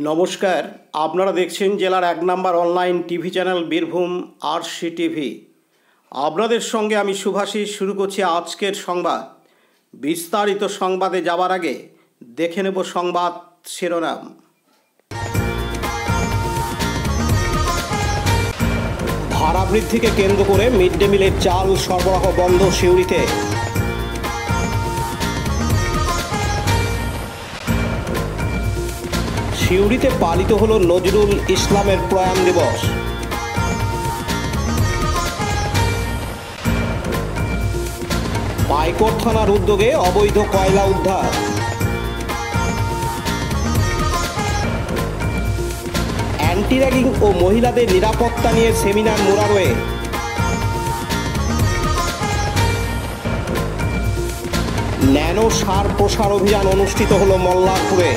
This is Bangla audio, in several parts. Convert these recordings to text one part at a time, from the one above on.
নমস্কার, আপনারা দেখছেন জেলার 1 number online TV channel Birbhum RC TV. আপনাদের সঙ্গে আমি শুভাশিস। শুরু করছি আজকের সংবাদ। বিস্তারিত সংবাদে যাওয়ার আগে দেখে নেব সংবাদ শিরোনাম। ভাড়া বৃদ্ধিকে কেন্দ্র করে মিড ডে মিলের চাল সরবরাহ বন্ধ সিউড়িতে। সিউড়িতে পালিত হলো নজরুল ইসলামের প্রয়াণ দিবস। পাইকড় থানার উদ্যোগে অবৈধ কয়লা উদ্ধার। অ্যান্টি র্যাগিং ও মহিলাদের নিরাপত্তা নিয়ে সেমিনার মোরারোয়ে। ন্যানো সার প্রসার অভিযান অনুষ্ঠিত হলো মল্লারপুরে।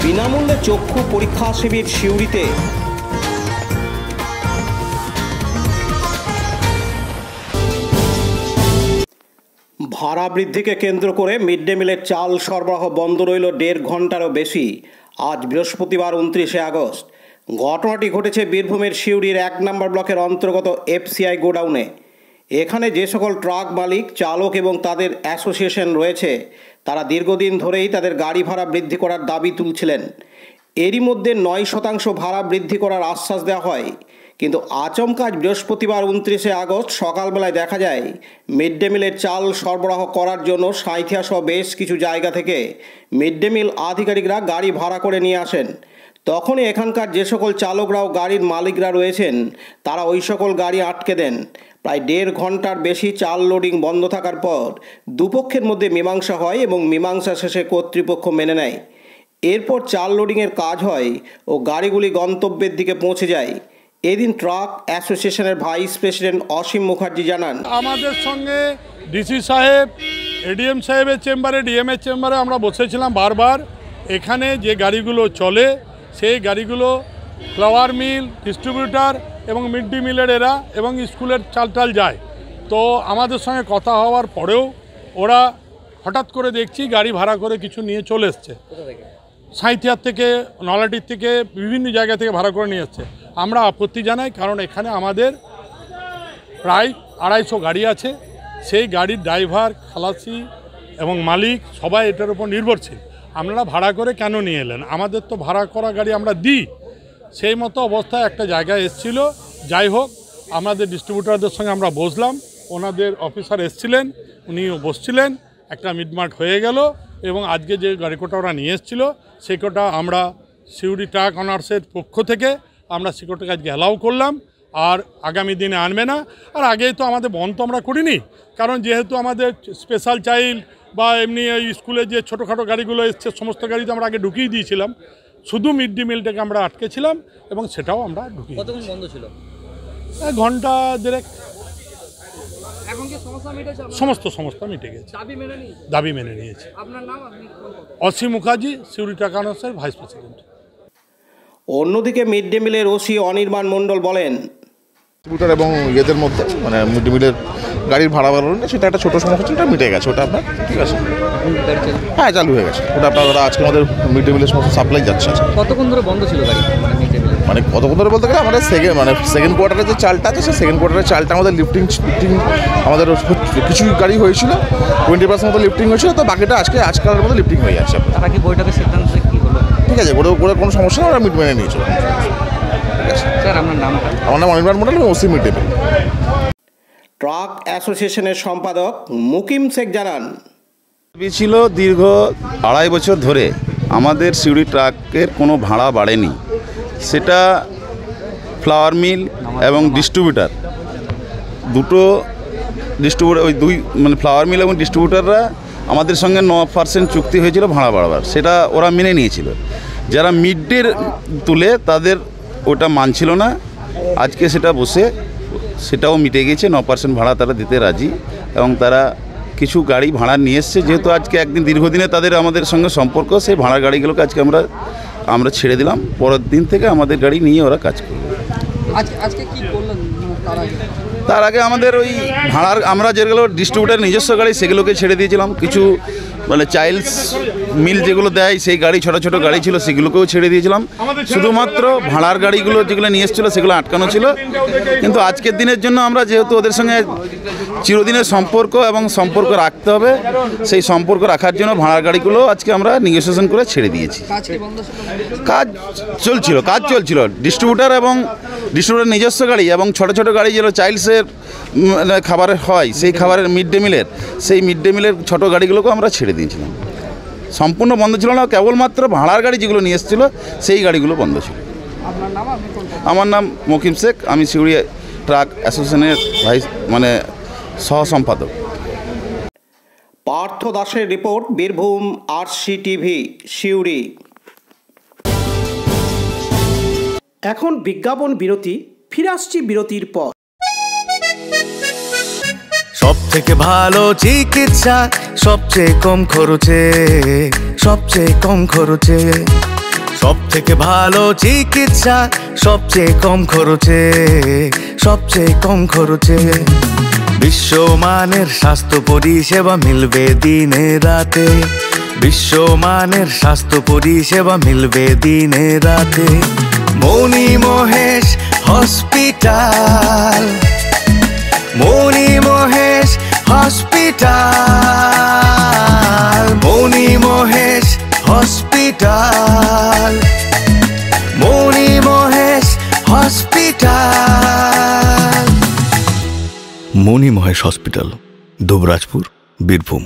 বিনামূল্যে চক্ষু পরীক্ষা শিবির সিউড়িতে। ভাড়া বৃদ্ধিকে কেন্দ্র করে মিড ডে মিলের চাল সরবরাহ বন্ধ রইল 1.5 ঘন্টারও বেশি আজ বৃহস্পতিবার 29শে আগস্ট। ঘটনাটি ঘটেছে বীরভূমের সিউড়ির 1 নম্বর ব্লকের অন্তর্গত এফসিআই গোডাউনে। এখানে যে সকল ট্রাক মালিক, চালক এবং তাদের অ্যাসোসিয়েশন রয়েছে তারা দীর্ঘদিন ধরেই তাদের গাড়ি ভাড়া বৃদ্ধি করার দাবি তুলছিলেন। এরই মধ্যে 9% ভাড়া বৃদ্ধি করার আশ্বাস দেওয়া হয়, কিন্তু আচমকা বৃহস্পতিবার 29শে আগস্ট সকালবেলায় দেখা যায় মিড ডে মিলের চাল সরবরাহ করার জন্য সাঁইথিয়া সহ বেশ কিছু জায়গা থেকে মিড ডে মিল আধিকারিকরা গাড়ি ভাড়া করে নিয়ে আসেন। তখনই এখানকার যে সকল চালকরা ও গাড়ির মালিকরা রয়েছেন তারা ওই সকল গাড়ি আটকে দেন। প্রায় 1.5 ঘন্টার বেশি চাল লোডিং বন্ধ থাকার পর দুপক্ষের মধ্যে মীমাংসা হয় এবং মীমাংসা শেষে কর্তৃপক্ষ মেনে নেয়। এরপর চাল লোডিংয়ের কাজ হয় ও গাড়িগুলি গন্তব্যের দিকে পৌঁছে যায়। এদিন ট্রাক অ্যাসোসিয়েশনের ভাইস প্রেসিডেন্ট অসীম মুখার্জি জানান, আমাদের সঙ্গে ডিসি সাহেব, এডিএম সাহেবের চেম্বারে, ডিএমের চেম্বারে আমরা বসেছিলাম বারবার। এখানে যে গাড়িগুলো চলে সেই গাড়িগুলো ফ্লাওয়ার মিল, ডিস্ট্রিবিউটার এবং মিড ডে মিলের এরা এবং স্কুলের চাল যায়। তো আমাদের সঙ্গে কথা হওয়ার পরেও ওরা হঠাৎ করে দেখছি গাড়ি ভাড়া করে কিছু নিয়ে চলে এসছে। সাঁইথিয়ার থেকে, নলাটির থেকে, বিভিন্ন জায়গা থেকে ভাড়া করে নিয়ে এসছে। আমরা আপত্তি জানাই, কারণ এখানে আমাদের প্রায় 250 গাড়ি আছে। সেই গাড়ির ড্রাইভার, খালাসি এবং মালিক সবাই এটার উপর নির্ভরশীল। আপনারা ভাড়া করে কেন নিয়ে এলেন? আমাদের তো ভাড়া করা গাড়ি আমরা দিই। সেই মতো অবস্থায় একটা জায়গায় এসেছিল। যাই হোক, আমাদের ডিস্ট্রিবিউটারদের সঙ্গে আমরা বসলাম, ওনাদের অফিসার এসছিলেন, উনিও বসছিলেন, একটা মিটমাট হয়ে গেল এবং আজকে যে গাড়ি কোটা ওরা নিয়ে এসেছিল সেই কোটা আমরা সিউড়ি ট্রাক অনার্সের পক্ষ থেকে আমরা সিকিউরিটি আজকে অ্যালাউ করলাম, আর আগামী দিনে আনবে না। আর আগেই তো আমাদের বন্ধ আমরা করিনি, কারণ যেহেতু আমাদের স্পেশাল চাইল্ড বা এমনি ওই স্কুলে যে ছোটোখাটো গাড়িগুলো এসছে সমস্ত গাড়িতে আমরা আগে ঢুকিয়ে দিয়েছিলাম। শুধু মিড ডে মিলটাকে আমরা আটকেছিলাম এবং সেটাও আমরা ঢুকিয়ে। কতক্ষণ বন্ধ ছিল? 1 ঘন্টা দেড়েক। এখন কি সমস্যা মিটেছে? সমস্যা মিটে গেছে, দাবি মেনে নিয়েছে। আপনার নাম? অসীম মুখার্জি, সিউড়ি ট্রাক অনার্সের ভাইস প্রেসিডেন্ট। অন্যদিকে মিড ডে মিলের ওসি অনির্বাণ মণ্ডল বলেন, ডিস্ট্রিবিউটার এবং ইয়েদের মধ্যে মানে মিড ডে মিলের গাড়ির ভাড়া বাড়ানো সেটা একটা ছোটো সমস্যা ছিল, ওটা মিটে গেছে। ওটা আপনার ঠিক আছে, হ্যাঁ চালু হয়ে গেছে। ওটা আপনার আজকে আমাদের মিড ডে মিলের সমস্ত সাপ্লাই যাচ্ছে। কতক্ষণ ধরে বন্ধ ছিল গাড়ি? মানে কতক্ষণ ধরে বলতে গেলে আমাদের সেকেন্ড কোয়ার্টারের যে চালটা আছে সেই সেকেন্ড কোয়ার্টারের চালটা আমাদের লিফটিং আমাদের কিছু গাড়ি হয়েছিল, 20% মতো লিফটিং হয়েছিল। তো বাকিটা আজকালের মতো লিফটিং হয়ে যাচ্ছে। তারা কি বৈঠকের সিদ্ধান্ত কী হলো? ঠিক আছে, ওরা কোনো সমস্যা না, ওরা মিট মেনে নিয়েছিল। ঠিক আছে স্যার, আপনার নাম? আমার নাম Anirban Mondal, OC mid day meal. Truck অ্যাসোসিয়েশনের সম্পাদক মুকিম শেখ জানান, ছিল দীর্ঘ 2.5 বছর ধরে আমাদের সিউড়ি ট্রাকের কোনো ভাড়া বাড়েনি। সেটা ফ্লাওয়ার মিল এবং ডিস্ট্রিবিউটার, দুটো ডিস্ট্রিবিউটার, ওই দুই মানে ফ্লাওয়ার মিল এবং ডিস্ট্রিবিউটাররা আমাদের সঙ্গে 9% চুক্তি হয়েছিল ভাড়া বাড়াবার, সেটা ওরা মেনে নিয়েছিল। যারা মিড ডে তুলে তাদের ওটা মানছিল না। আজকে সেটা বসে সেটাও মিটে গেছে, 9% ভাড়া তারা দিতে রাজি এবং তারা কিছু গাড়ি ভাড়া নিয়ে এসছে। যেহেতু আজকে একদিন দীর্ঘদিনে তাদের আমাদের সঙ্গে সম্পর্ক, সেই ভাড়া গাড়িগুলোকে আজকে আমরা ছেড়ে দিলাম। পরের দিন থেকে আমাদের গাড়ি নিয়ে ওরা কাজ করবে। আজকে কি করলেন? তার আগে আমাদের ওই ভাড়ার আমরা যেগুলো ডিস্ট্রিবিউটার নিজস্ব গাড়ি সেগুলোকে ছেড়ে দিয়েছিলাম, কিছু মানে চাইল্ডস মিল যেগুলো দেয় সেই গাড়ি ছোটো ছোটো গাড়ি ছিল সেগুলোকেও ছেড়ে দিয়েছিলাম। শুধুমাত্র ভাড়ার গাড়িগুলো যেগুলো নিয়ে এসেছিলো সেগুলো আটকানো ছিল। কিন্তু আজকের দিনের জন্য আমরা যেহেতু ওদের সঙ্গে চিরদিনের সম্পর্ক এবং সম্পর্ক রাখতে হবে, সেই সম্পর্ক রাখার জন্য ভাড়ার গাড়িগুলো আজকে আমরা নেগোসিয়েশন করে ছেড়ে দিয়েছি। কাজ চলছিল ডিস্ট্রিবিউটার এবং ডিস্ট্রিবিউটার নিজস্ব গাড়ি এবং ছোটো ছোটো গাড়ি যেগুলো চাইল্ডসের খাবারের হয় সেই খাবারের মিড ডে মিলের ছোটো গাড়িগুলোকেও আমরা ছেড়ে দিয়েছিলাম। সম্পূর্ণ বন্ধ ছিল না, কেবলমাত্র ভাড়ার গাড়ি যেগুলো নিয়ে এসেছিলো সেই গাড়িগুলো বন্ধ ছিল। আমার নাম মকিম শেখ, আমি সিউড়ি ট্রাক অ্যাসোসিয়েশনের সহ সম্পাদক। পার্থ দাসের রিপোর্ট, বীরভূম RCTV সিউড়ি। এখন বিজ্ঞাপন বিরতি, ফিরে আসছি বিরতির পর। সব থেকে ভালো চিকিৎসা সবচেয়ে কম খরচে, সবচেয়ে কম খরচে। সব থেকে ভালো চিকিৎসা সবচেয়ে কম খরচে, সবচেয়ে কম খরচে। বিশ্বমানের স্বাস্থ্য পরিষেবা মিলবে দিনে রাতে, বিশ্বমানের স্বাস্থ্য পরিষেবা মিলবে দিনে রাতে। মণি মহেশ হসপিটাল, মণি মহেশ হসপিটাল, মণি মহেশ হসপিটাল, মণি মহেশ হসপিটাল। মণি মহেশ হসপিটাল, দুবরাজপুর, বীরভূম।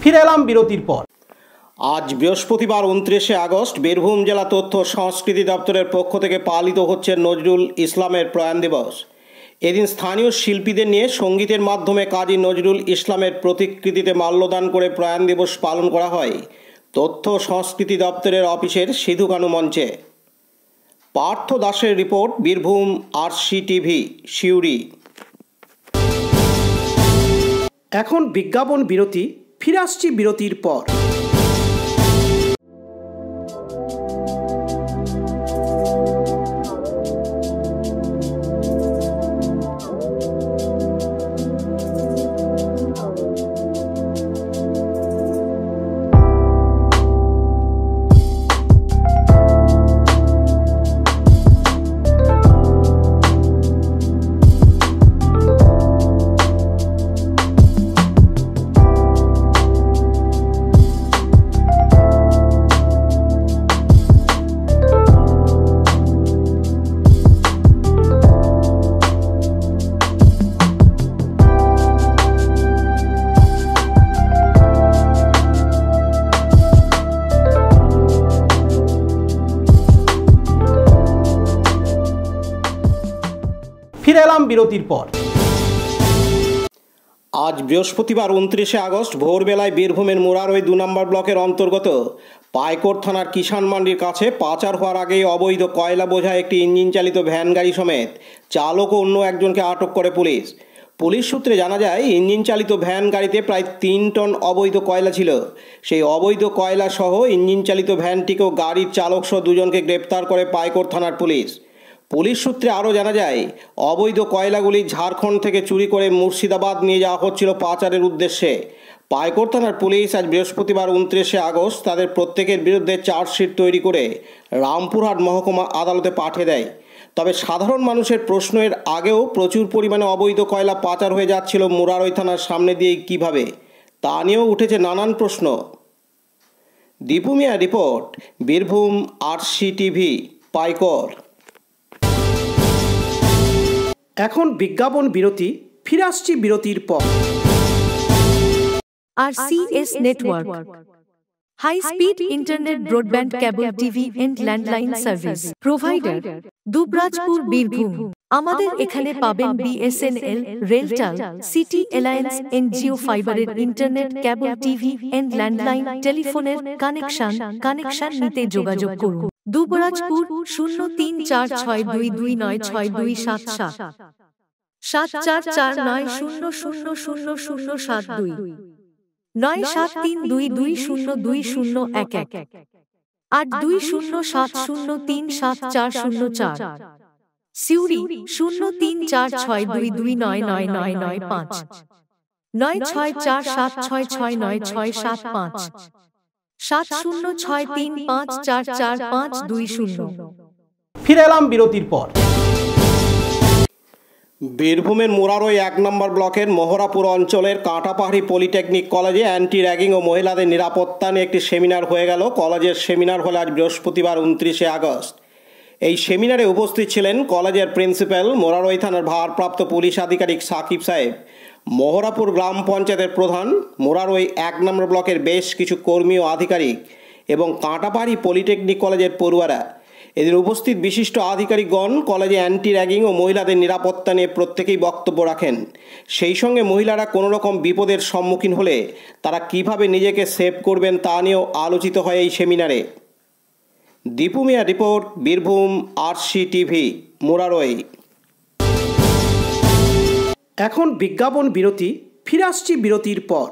ফিরে এলাম বিরতির পর। আজ বৃহস্পতিবার 29শে আগস্ট বীরভূম জেলা তথ্য সংস্কৃতি দপ্তরের পক্ষ থেকে পালিত হচ্ছে নজরুল ইসলামের প্রয়াণ দিবস। এদিন স্থানীয় শিল্পীদের নিয়ে সঙ্গীতের মাধ্যমে কাজী নজরুল ইসলামের প্রতিকৃতিতে মাল্যদান করে প্রয়াণ দিবস পালন করা হয় তথ্য সংস্কৃতি দপ্তরের অফিসের সিধু কানু মঞ্চে। পার্থ দাসের রিপোর্ট, বীরভূম RCTV সিউড়ি। এখন বিজ্ঞাপন বিরতি, ফিরে আসছি বিরতির পর। ফিরে এলাম বিরতির পর। আজ বৃহস্পতিবার 29শে আগস্ট ভোরবেলায় বীরভূমের মুরারই 2 নম্বর ব্লকের অন্তর্গত পাইকোর থানার কিষাণ মান্ডির কাছে পাচার হওয়ার আগেই অবৈধ কয়লা বোঝা একটি ইঞ্জিন চালিত ভ্যান গাড়ি সমেত চালক ও অন্য একজনকে আটক করে পুলিশ। পুলিশ সূত্রে জানা যায়, ইঞ্জিন চালিত ভ্যান গাড়িতে প্রায় 3 টন অবৈধ কয়লা ছিল। সেই অবৈধ কয়লা সহ ইঞ্জিন চালিত ভ্যানটিকেও গাড়ির চালক সহ 2 জনকে গ্রেপ্তার করে পাইকোর থানার পুলিশ। পুলিশ সূত্রে আরও জানা যায়, অবৈধ কয়লাগুলি ঝাড়খণ্ড থেকে চুরি করে মুর্শিদাবাদ নিয়ে যাওয়া হচ্ছিল পাচারের উদ্দেশ্যে। পাইকোর থানার পুলিশ আজ বৃহস্পতিবার 29শে আগস্ট তাদের প্রত্যেকের বিরুদ্ধে চার্জশিট তৈরি করে রামপুরহাট মহকুমা আদালতে পাঠিয়ে দেয়। তবে সাধারণ মানুষের প্রশ্নের আগেও প্রচুর পরিমাণে অবৈধ কয়লা পাচার হয়ে যাচ্ছিল মুরারই থানার সামনে দিয়ে কীভাবে, তা নিয়েও উঠেছে নানান প্রশ্ন। দীপু মিয়া রিপোর্ট, বীরভূম RCTV পাইকর। এখন বিজ্ঞাপন বিরতি, ফিরে আসছি বিরতির পর। RCS Network, High Speed Internet Broadband Cable TV and Landline Service Provider, Dubrajpur, Birbhum. আমাদের এখানে পাবেন BSNL, RailTel, city alliance and Jio ফাইবারের internet, cable TV and landline টেলিফোনের কানেকশন নিতে যোগাযোগ করুন। দুবরাজপুর 034622962777 7449000072 9732202011। 8207037404, সিউড়ি 034622999995, 9647669675, 7063544520। ফিরে এলাম বিরতির পর। বীরভূমের মুরারই 1 নম্বর ব্লকের মহরাপুর অঞ্চলের কাঁটাপাহাড়ি পলিটেকনিক কলেজে অ্যান্টি র্যাগিং ও মহিলাদের নিরাপত্তা নিয়ে একটি সেমিনার হয়ে গেল। কলেজের সেমিনার হলে আজ বৃহস্পতিবার 29শে আগস্ট। এই সেমিনারে উপস্থিত ছিলেন কলেজের প্রিন্সিপাল, মুরারই থানার ভারপ্রাপ্ত পুলিশ আধিকারিক সাকিব সাহেব, মহরাপুর গ্রাম পঞ্চায়েতের প্রধান, মুরারই 1 নম্বর ব্লকের বেশ কিছু কর্মী ও আধিকারিক এবং কাঁটাপাহাড়ি পলিটেকনিক কলেজের পড়ুয়ারা। এদের উপস্থিত বিশিষ্ট আধিকারিকগণ কলেজে অ্যান্টি র্যাগিং ও মহিলাদের নিরাপত্তা নিয়ে প্রত্যেকেই বক্তব্য রাখেন। সেই সঙ্গে মহিলারা কোনো রকম বিপদের সম্মুখীন হলে তারা কিভাবে নিজেকে সেভ করবেন তা নিয়েও আলোচিত হয় এই সেমিনারে। দীপু মিয়া রিপোর্ট, বীরভূম RCTV, মুরারই। এখন বিজ্ঞাপন বিরতি, ফিরে আসছি বিরতির পর।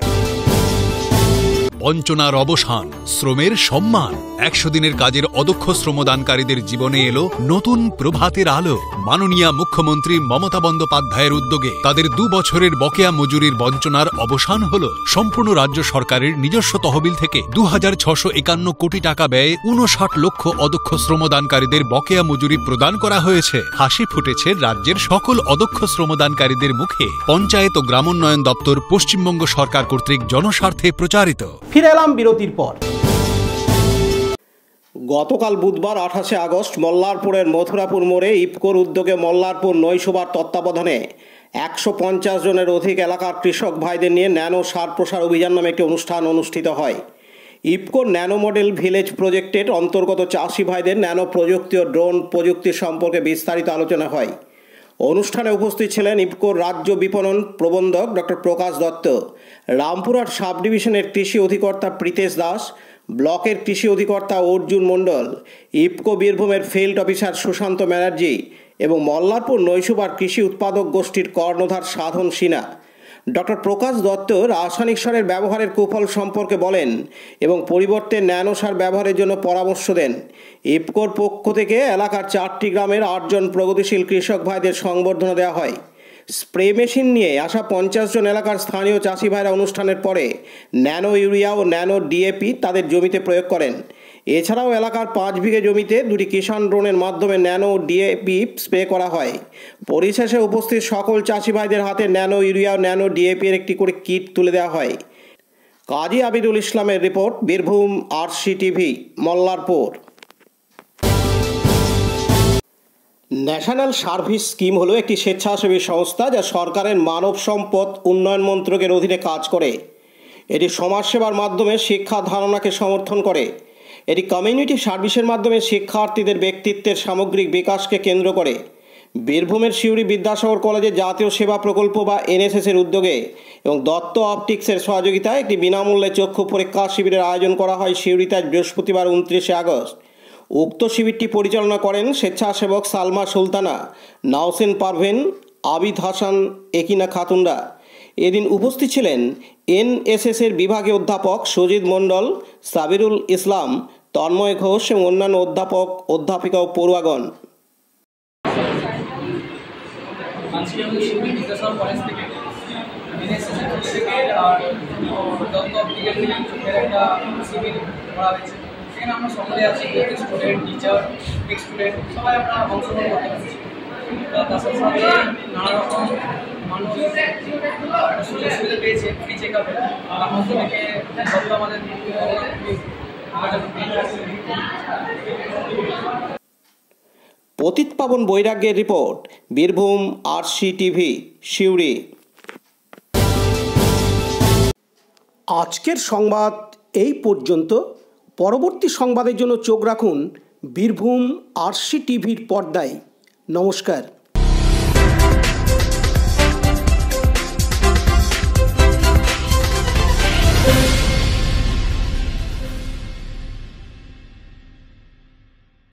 বঞ্চনার অবসান, শ্রমের সম্মান। 100 দিনের কাজের অদক্ষ শ্রমদানকারীদের জীবনে এলো নতুন প্রভাতের আলো। মাননীয় মুখ্যমন্ত্রী মমতা বন্দ্যোপাধ্যায়ের উদ্যোগে তাদের 2 বছরের বকেয়া মজুরির বঞ্চনার অবসান হলো। সম্পূর্ণ রাজ্য সরকারের নিজস্ব তহবিল থেকে 2651 কোটি টাকা ব্যয়ে 59 লক্ষ অদক্ষ শ্রমদানকারীদের বকেয়া মজুরি প্রদান করা হয়েছে। হাসি ফুটেছে রাজ্যের সকল অদক্ষ শ্রমদানকারীদের মুখে। পঞ্চায়েত ও গ্রামোন্নয়ন দপ্তর, পশ্চিমবঙ্গ সরকার কর্তৃক জনস্বার্থে প্রচারিত। ফিরে এলাম বিরতির পর। গতকাল বুধবার 28শে আগস্ট মল্লারপুরের মথুরাপুর মোড়ে ইফকোর উদ্যোগে মল্লারপুর নৈশবার তত্ত্বাবধানে 150 জনের অধিক এলাকার কৃষক ভাইদের নিয়ে ন্যানো সার প্রসার অভিযান নামে একটি অনুষ্ঠান অনুষ্ঠিত হয়। ইফকোর ন্যানো মডেল ভিলেজ প্রজেক্টের অন্তর্গত চাষি ভাইদের ন্যানো প্রযুক্তি ও ড্রোন প্রযুক্তি সম্পর্কে বিস্তারিত আলোচনা হয়। অনুষ্ঠানে উপস্থিত ছিলেন ইফকোর রাজ্য বিপণন প্রবন্ধক ডক্টর প্রকাশ দত্ত, রামপুরহাট সাব ডিভিশনের কৃষি অধিকর্তা প্রীতেশ দাস, ব্লকের কৃষি অধিকর্তা অর্জুন মণ্ডল, ইফকো বীরভূমের ফিল্ড অফিসার সুশান্ত ব্যানার্জি এবং মল্লারপুর নৈশবার কৃষি উৎপাদক গোষ্ঠীর কর্ণধার সাধন সিনহা। ডক্টর প্রকাশ দত্ত রাসায়নিক সারের ব্যবহারের কুফল সম্পর্কে বলেন এবং পরিবর্তে ন্যানো সার ব্যবহারের জন্য পরামর্শ দেন। ইফকোর পক্ষ থেকে এলাকার 4টি গ্রামের 8 জন প্রগতিশীল কৃষক ভাইদের সংবর্ধনা দেওয়া হয়। স্প্রে মেশিন নিয়ে আসা 50 জন এলাকার স্থানীয় চাষি ভাইরা অনুষ্ঠানের পরে ন্যানো ইউরিয়া ও ন্যানো ডিএপি তাদের জমিতে প্রয়োগ করেন। এছাড়াও এলাকার 5 বিঘে জমিতে 2টি কিষাণ ড্রোনের মাধ্যমে ন্যানো ডিএপি স্প্রে করা হয়। পরিশেষে উপস্থিত সকল চাষি ভাইদের হাতে ন্যানো ইউরিয়া ও ন্যানো ডিএপি এর একটি করে কিট তুলে দেওয়া হয়। কাজী আবিদুল ইসলামের report, Birbhum RCTV, Mallarpur. National service scheme হলো একটি স্বেচ্ছাসেবী সংস্থা যা সরকারের মানব সম্পদ উন্নয়ন মন্ত্রকের অধীনে কাজ করে। এটি সমাজসেবার মাধ্যমে শিক্ষা ধারণাকে সমর্থন করে। এটি কমিউনিটি সার্ভিসের মাধ্যমে শিক্ষার্থীদের ব্যক্তিত্বের সামগ্রিক বিকাশকে কেন্দ্র করে। বীরভূমের সিউড়ি বিদ্যাসাগর কলেজে জাতীয় সেবা প্রকল্প বা NSS এর উদ্যোগে এবং দত্ত অপটিক্সের সহযোগিতায় একটি বিনামূল্যে চক্ষু পরীক্ষা শিবিরের আয়োজন করা হয় সিউড়িতে আজ বৃহস্পতিবার 29শে আগস্ট। উক্ত শিবিরটি পরিচালনা করেন স্বেচ্ছাসেবক সালমা সুলতানা, নাওসেন পারভেন, আবিদ হাসান, একিনা খাতুনরা। এদিন উপস্থিত ছিলেন NSS এর বিভাগীয় অধ্যাপক সুজিত মণ্ডল, সাবিরুল ইসলাম, তন্ময় ঘোষ এবং অন্যান্য অধ্যাপক, অধ্যাপিকা ও পড়ুয়াগণ। সেখানে আমরা সকলে আছি, স্টুডেন্ট, টিচার, স্টুডেন্ট, সবাই আমরা অংশগ্রহণ করতে পারছি। তার সাথে নানা রকম মানুষ সুযোগ সুবিধা পেয়েছে ফ্রি চেক আপে। তার মধ্যে থেকে আমাদের পতিত পাবন বৈরাগ্যের রিপোর্ট, বীরভূম RCTV, সিউড়ি। আজকের সংবাদ এই পর্যন্ত। পরবর্তী সংবাদের জন্য চোখ রাখুন বীরভূম RCTVর পর্দায়। নমস্কার।